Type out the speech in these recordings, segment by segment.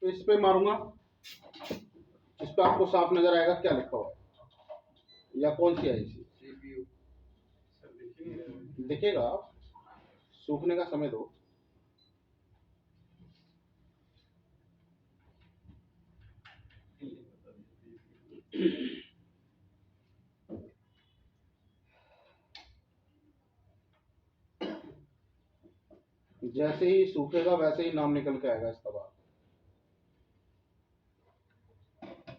तो इस पे मारूंगा, इस पे आपको साफ नजर आएगा क्या लिखा हुआ है या कौन सी आईसी सीपीयू दिखेगा। आप सूखने का समय दो। जैसे ही सूखेगा वैसे ही नाम निकल के आएगा इसका बाहर।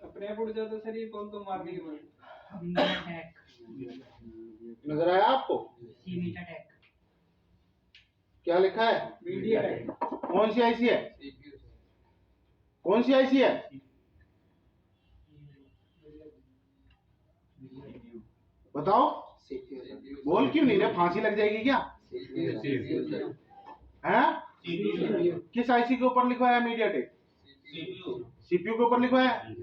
अपने आप उड़ जाता सर, ये कॉल तो मारने के बाद। नजर आया आपको क्या लिखा है? मीडियाटेक। कौन सी आईसी है? सीपीयू कौन सी आईसी है? बताओ। सीपीयू बोल क्यों नहीं रहे? फांसी लग जाएगी क्या? सीपीयू हैं? किस आईसी के ऊपर लिखवाया है मीडियाटेक? सीपीयू के ऊपर लिखवाया है?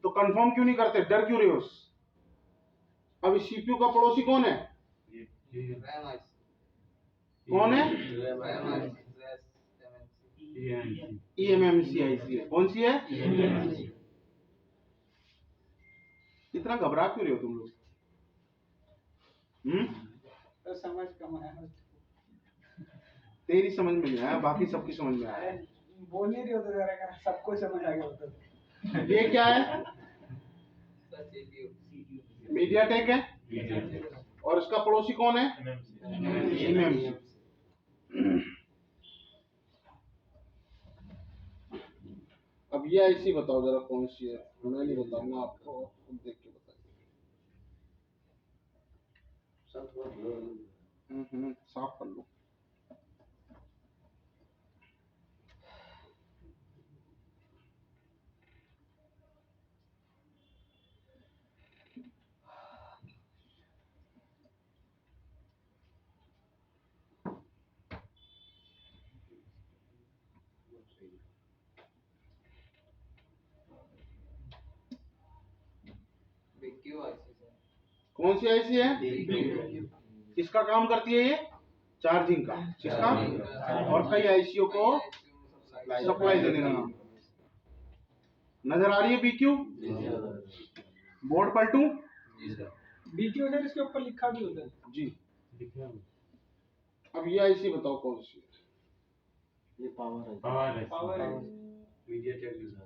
तो कंफर्म क्यों नहीं करते? डर क्यों रहे हो? अब इस सीपीयू का पड़ोसी कौन है? कौन है? ईएमएमसी आईसी है। कौन सी है? इतना घबरा क्यों रहे हो तुम लोग? तो समझ कम है। तेरी समझ में नहीं आया, बाकी सबकी समझ में आया। बोल नहीं रहे होते जरा का, सबको समझ आ गया होता। ये क्या है? मीडियाटेक है। और इसका पड़ोसी कौन है? एमएमसी। अब ये आईसी बताओ जरा कौन सी है? मैं नहीं बताऊंगा आपको, खुद देख के बताइए। साफ कर लो। कौन सी आईसी है? किसका काम करती है ये? चार्जिंग का। किसका? और कई आईसीओ को सप्लाई देने का नाम। नजर आ रही है BQ? Board Paltu? BQ sir इसके ऊपर लिखा भी होता है जी। अब ये आईसी बताओ कौन सी है? ये पावर है। पावर है।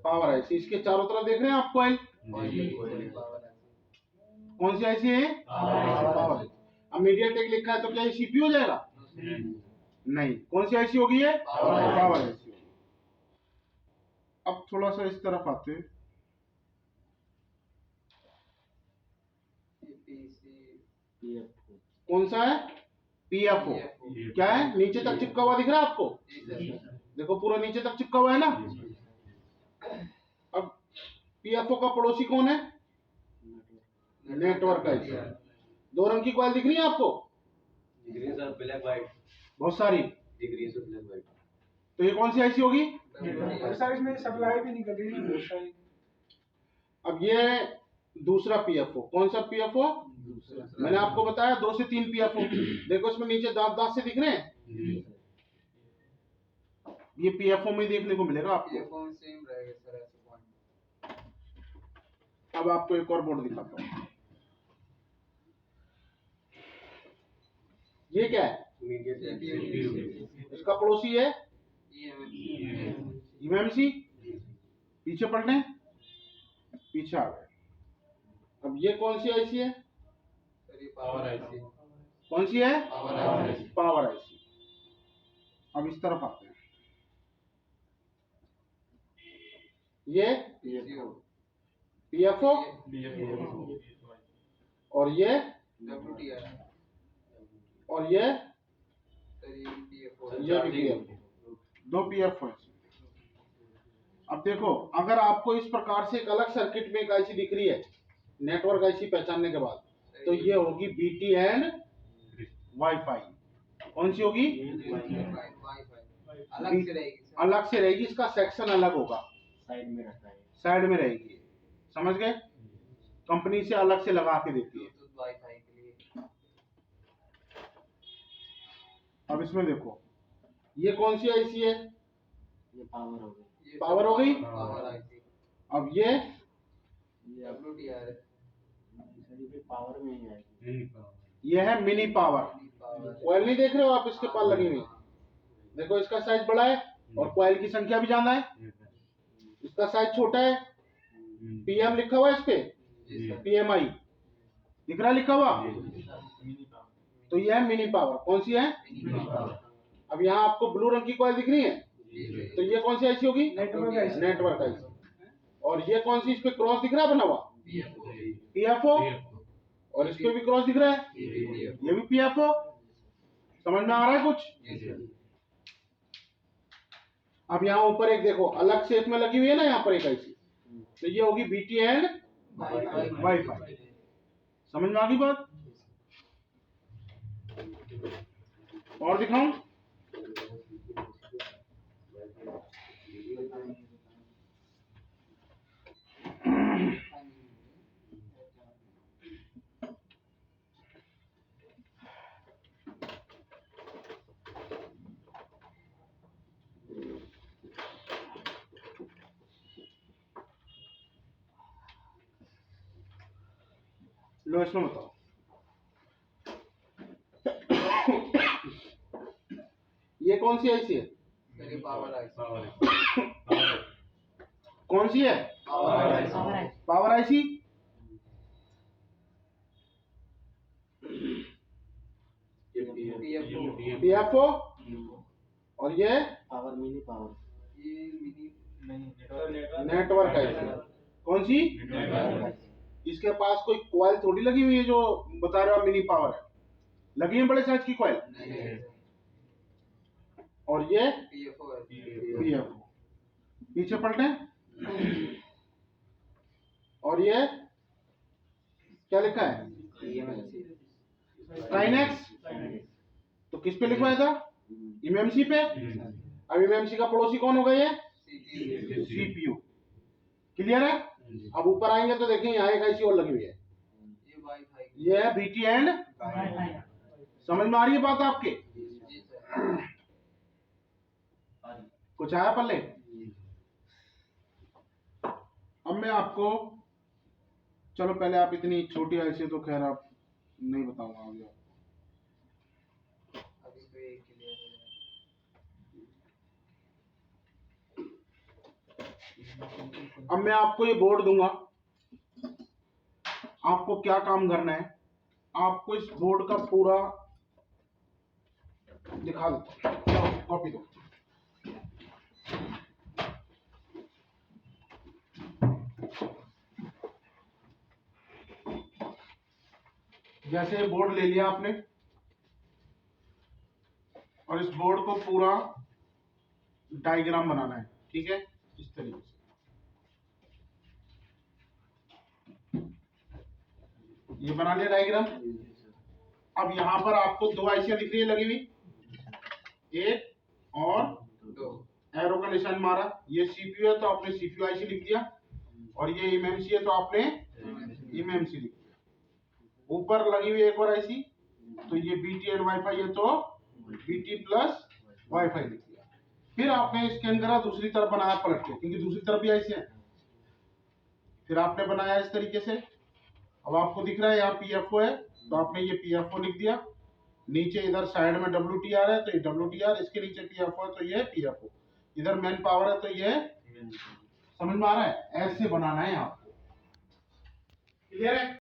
Power IC. इसके चारों तरफ देख रहे हैं आप कॉइल? कौन सी आईसी है? पावर। अब मीडियाटेक लिखा है तो क्या ये सीपीयू हो जाएगा? नहीं। कौन सी आईसी होगी ये? Power IC. अब थोड़ा सा इस तरफ आते हैं। कौन सा है? पीएफओ। क्या है? नीचे तक चिपका हुआ दिख रहा है आपको? देखो पूरा नीचे तक चिपका हुआ है ना। अब पीएफओ का पड़ोसी कौन है? Network IC. दो रंग की कॉइल दिख रही है आपको? ब्लैक व्हाइट बहुत सारी दिख रही है सर, ब्लैक व्हाइट। तो ये कौन सी आईसी होगी? सर इसमें सप्लाई भी निकल रही है बहुत सारी। अब ये दूसरा पीएफओ। कौन सा पीएफओ? मैंने आपको बताया 2 से 3 पीएफओ। देखो इसमें नीचे दांत दांत से दिख रहे हैं। ये पीएफओ में देखने को मिलेगा आपको। सेम रहेगा सर ऐसे पॉइंट। अब आपको एक और बोर्ड दिखाता हूँ। ये क्या है? इसका पड़ोसी है ईएमएमसी। पीछे पलटे, पीछे आ गए। अब ये कौन सी आईसी है? Power IC. कौन सी है? Power IC. अब इस तरफ आते हैं। ये पीएफओ और ये और ये पीएफओ। 2 पीएफओ। अब देखो अगर आपको इस प्रकार से एक अलग सर्किट में एक आईसी दिख रही है नेटवर्क आईसी पहचानने के बाद, तो ये होगी बीटी एंड वाईफाई। कौन सी होगी? अलग से रहेगी। इसका सेक्शन अलग होगा, साइड में रखा है, साइड में रहेगी। समझ गए? कंपनी से अलग से लगा के देती है। अब इसमें देखो ये कौन सी आईसी है? ये पावर हो गई। पावर हो गई। अब ये पावर में ही आएगी। ये है मिनी पावर। कॉइल नहीं देख रहे हो आप, इसके पास लगी हुई, देखो इसका साइज बड़ा है और कॉइल की संख्या भी ज्यादा है। इसका साइज छोटा है, पीएम लिखा हुआ है इस पे, पीएमआई दिख रहा है लिखा हुआ, तो ये है मिनी पावर। कौन सी है? अब यहाँ आपको ब्लू रंग की कॉइल दिख रही है, तो ये कौन सी आईसी होगी? Network IC. और ये कौन सी, इस पे क्रॉस दिख रहा है बना हुआ, पीएफओ, और इस पे भी क्रॉस दिख रहा है, ये भी पीएफओ। समझ में आ रहा है कुछ? अब यहाँ ऊपर एक देखो अलग शेप में लगी हुई है ना यहाँ पर एक आईसी, तो ये होगी बीटी एंड वाईफाई। समझ में आ गई बात? और दिखाऊं? लो इसमें बताओ। ये कौन सी आईसी है? कौन सी है? Power IC. पीएफओ, और ये power mini power. Network IC. कौन सी? इसके पास कोई कॉइल थोड़ी लगी हुई है जो बता रहे हो मिनी पावर है, लगी है बड़े साइज की कॉइल। और ये पीएफओ, पीछे पलटे, और ये क्या लिखा है? स्काइनेक्स। तो किस पे लिखवाया था? एमएमसी पे। अब एमएमसी का पड़ोसी कौन होगा? ये सीपीयू। क्लियर है? अब ऊपर आएंगे तो देखें यहाँ एक आईसी और लगी हुई है, ये है बीटी एंड। समझ में आ रही है बात आपके? कुछ आया पल्ले? अब मैं आपको, चलो पहले आप इतनी छोटी आईसी तो खैर आप नहीं बताऊंगा अभी। अब मैं आपको ये बोर्ड दूंगा, आपको क्या काम करना है, आपको इस बोर्ड का पूरा दिखा देता हूं। कॉपी दो। जैसे बोर्ड ले लिया आपने, और इस बोर्ड को पूरा डायग्राम बनाना है, ठीक है, इस तरीके से। ये बना लिया डायग्राम। अब यहाँ पर आपको दो आईसियां दिख रही है लगी हुई, एक और दो, एरो का निशान मारा। ये सीपीयू है तो आपने सीपीयू आईसी लिख दिया, और ये एमएमसी है तो आपने एमएमसी लिख दिया। ऊपर लगी हुई एक और आईसी, तो ये बीटी एंड वाईफाई है तो बीटी प्लस वाईफाई लिख दिया। फिर आपने स्कैन करा, दूसरी तरफ बनाया पलट के, क्योंकि दूसरी तरफ भी आईसी है। फिर आपने बनाया इस तरीके से। अब आपको दिख रहा है यहाँ पीएफओ है, तो आपने ये पीएफओ लिख दिया। नीचे इधर साइड में डब्ल्यूटीआर है तो ये डब्ल्यूटीआर, इसके नीचे पीएफओ है तो ये पीएफओ, इधर मेन पावर है तो ये। समझ में आ रहा है? ऐसे बनाना है आपको। क्लियर है?